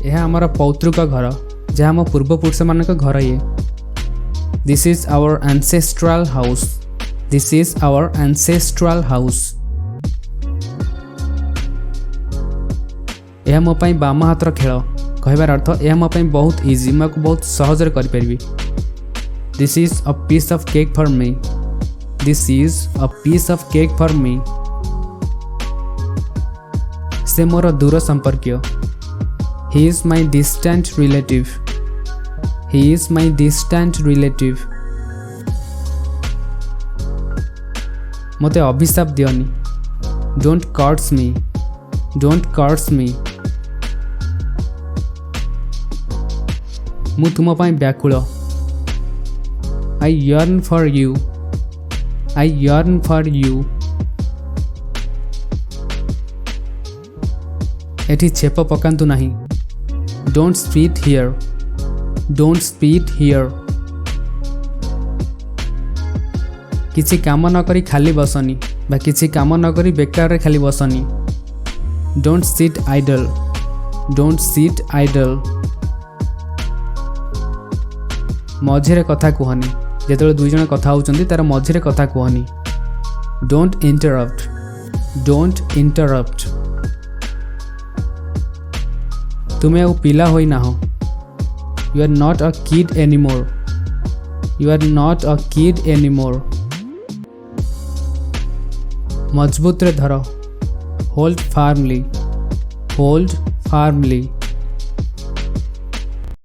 यह आमर पौतृक घर जहाँ आम पूर्वपुरुष मान घर ये this is our ancestral house this is our ancestral house यह मो पाई बाम हाथर खेल कहबार अर्थ यह मो पाई बहुत इजी मैं बहुत सहजरे करि this is a piece of cake for me this is a piece of cake for me से मोर दूर संपर्कीय he is my distant relative he is my distant relative मते अभिशाप Deoni don't curse me don't कर्स मी मु तुम पाई व्याकुल I yearn for you I yearn for you एठी छेप पकांतु नहीं don't spit here don't spit here किसी काम न करी खाली बसनी बा किसी काम न करी बेकार रे खाली बसनी don't sit idle don't sit idle मझिरे कथा कहनी जेतबेले दुई जण कथा होउचंदी तार मझिरे कथा कहनी डोंट इंटरप्ट डोंट इंटरप्ट तुम्हें आउ पिला होई ना हो you are not a kid anymore you are not a kid anymore मजबूत रे धर होल्ड फार्मली होल्ड फार्मली